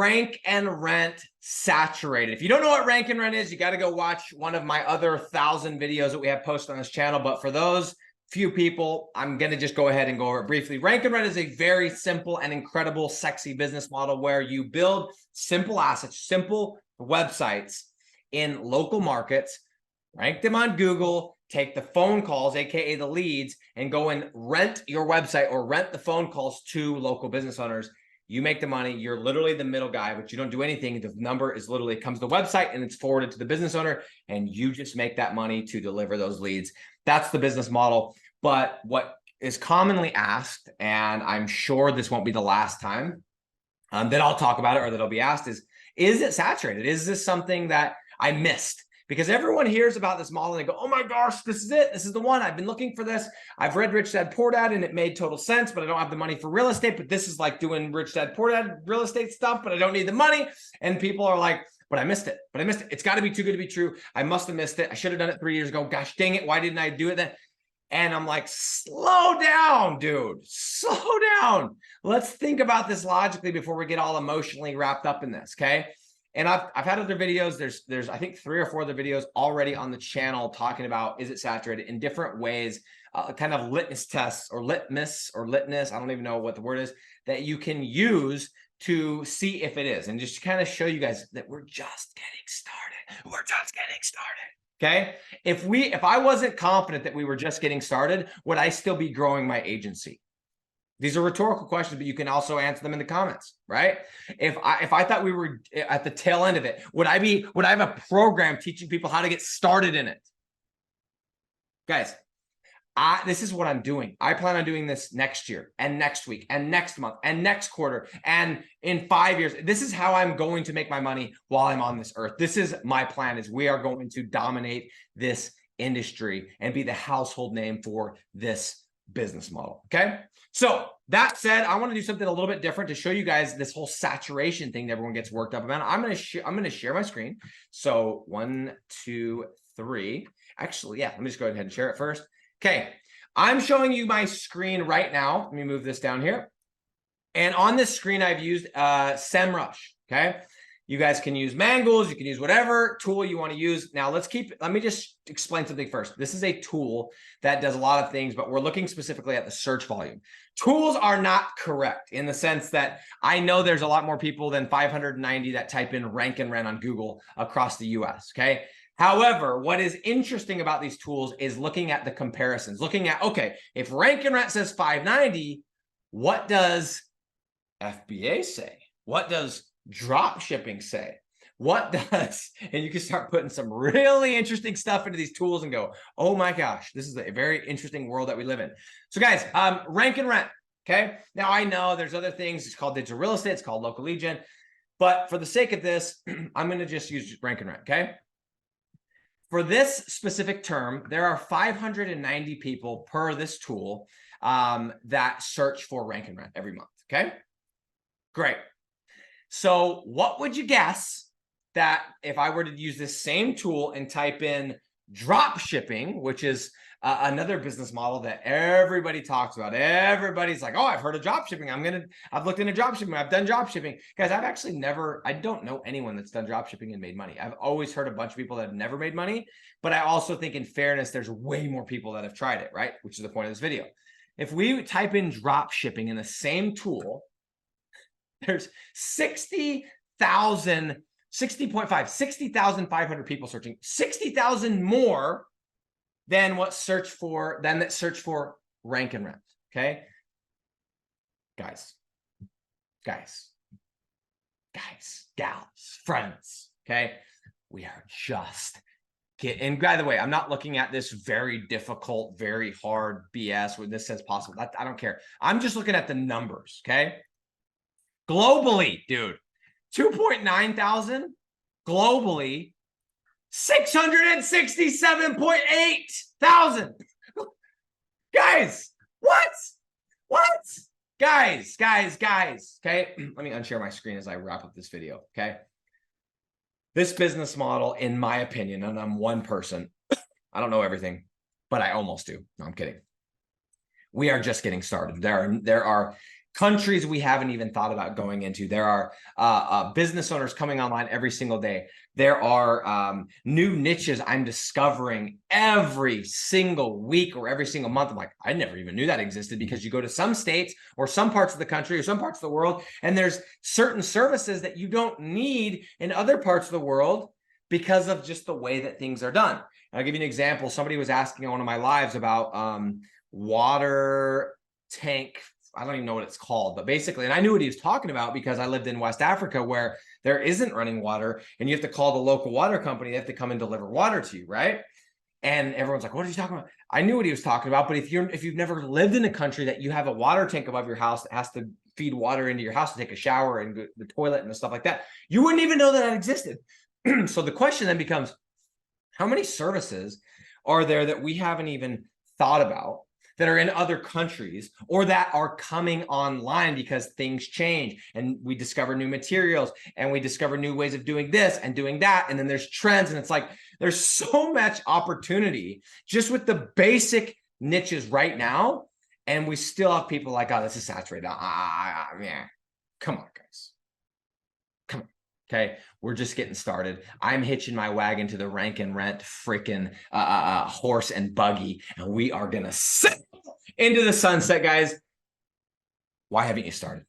rank and rent saturated? If you don't know what rank and rent is, you got to go watch one of my other 1,000 videos that we have posted on this channel. But for those few people, I'm going to just go ahead and go over it briefly. Rank and rent is a very simple and incredible, sexy business model where you build simple assets, simple websites in local markets, rank them on Google, take the phone calls, aka the leads, and go and rent your website or rent the phone calls to local business owners. You make the money. You're literally the middle guy, but you don't do anything. The number is literally, it comes to the website and it's forwarded to the business owner, and you just make that money to deliver those leads. That's the business model. But what is commonly asked, and I'm sure this won't be the last time that I'll talk about it or that I'll be asked, is it saturated? Is this something that I missed? Because everyone hears about this model and they go, oh my gosh, this is it. This is the one. I've been looking for this. I've read Rich Dad Poor Dad and it made total sense, but I don't have the money for real estate. But this is like doing Rich Dad Poor Dad real estate stuff, but I don't need the money. And people are like, but I missed it. But I missed it. It's got to be too good to be true. I must have missed it. I should have done it 3 years ago. Gosh, dang it. Why didn't I do it then? And I'm like, slow down, dude. Slow down. Let's think about this logically before we get all emotionally wrapped up in this, okay? And I've had other videos. There's I think 3 or 4 other videos already on the channel talking about, is it saturated, in different ways, kind of litmus tests or litmus. I don't even know what the word is, that you can use to see if it is, and just kind of show you guys that we're just getting started. We're just getting started. Okay. If I wasn't confident that we were just getting started, would I still be growing my agency? These are rhetorical questions, but you can also answer them in the comments, right? If I thought we were at the tail end of it, would I have a program teaching people how to get started in it? Guys, this is what I'm doing. I plan on doing this next year and next week and next month and next quarter and in 5 years. This is how I'm going to make my money while I'm on this earth. This is my plan, is we are going to dominate this industry and be the household name for this business model. Okay. So that said, I want to do something a little bit different to show you guys this whole saturation thing that everyone gets worked up about. I'm going to share my screen. So 1, 2, 3. Actually, yeah, let me just go ahead and share it first. Okay, I'm showing you my screen right now. Let me move this down here. And on this screen, I've used SEMrush, okay? You guys can use Mangools, you can use whatever tool you want to use. Now, let me just explain something first. This is a tool that does a lot of things, but we're looking specifically at the search volume. Tools are not correct in the sense that I know there's a lot more people than 590 that type in rank and rent on Google across the US, okay? However, what is interesting about these tools is looking at the comparisons, looking at, okay, if rank and rent says 590, what does FBA say? What does drop shipping say? What does, and you can start putting some really interesting stuff into these tools and go, oh my gosh, this is a very interesting world that we live in. So guys, rank and rent, okay? Now I know there's other things. It's called digital real estate. It's called local lead gen. But for the sake of this, I'm going to just use rank and rent, okay? For this specific term, there are 590 people per this tool that search for rank and rent every month, okay? Great. So what would you guess that if I were to use this same tool and type in drop shipping, which is another business model that everybody talks about. Everybody's like, oh, I've heard of drop shipping. I've looked into drop shipping. I've done drop shipping. Guys, I don't know anyone that's done drop shipping and made money. I've always heard a bunch of people that have never made money, but I also think in fairness, there's way more people that have tried it, right? Which is the point of this video. If we type in drop shipping in the same tool, there's 60,500 people searching, 60,000 more than that search for rank and rent. Okay. Guys, gals, friends. Okay. We are just and by the way, I'm not looking at this very difficult, very hard BS where this says possible. I don't care. I'm just looking at the numbers. Okay. Globally, dude, 2.9 thousand globally, 667.8 thousand. Guys, what? Guys. Okay, let me unshare my screen as I wrap up this video. Okay, this business model, in my opinion, and I'm one person, I don't know everything, but I almost do. No, I'm kidding. We are just getting started. There are countries we haven't even thought about going into. There are business owners coming online every single day. There are new niches I'm discovering every single week or every single month. I'm like, I never even knew that existed, because you go to some states or some parts of the country or some parts of the world, and there's certain services that you don't need in other parts of the world because of just the way that things are done. I'll give you an example. Somebody was asking on one of my lives about water tank, I don't even know what it's called, but basically, and I knew what he was talking about because I lived in West Africa where there isn't running water and you have to call the local water company. They have to come and deliver water to you, right? And everyone's like, what are you talking about? I knew what he was talking about, but if you've never lived in a country that you have a water tank above your house that has to feed water into your house to take a shower and go to the toilet and stuff like that, you wouldn't even know that that existed. So the question then becomes, how many services are there that we haven't even thought about that are in other countries or that are coming online because things change and we discover new materials and we discover new ways of doing this and doing that, and then there's trends, and it's like there's so much opportunity just with the basic niches right now, and we still have people like, oh, this is saturated. Yeah, come on, guys, come on. Okay, we're just getting started. I'm hitching my wagon to the rank and rent freaking horse and buggy, and we are gonna sail into the sunset, guys. Why haven't you started?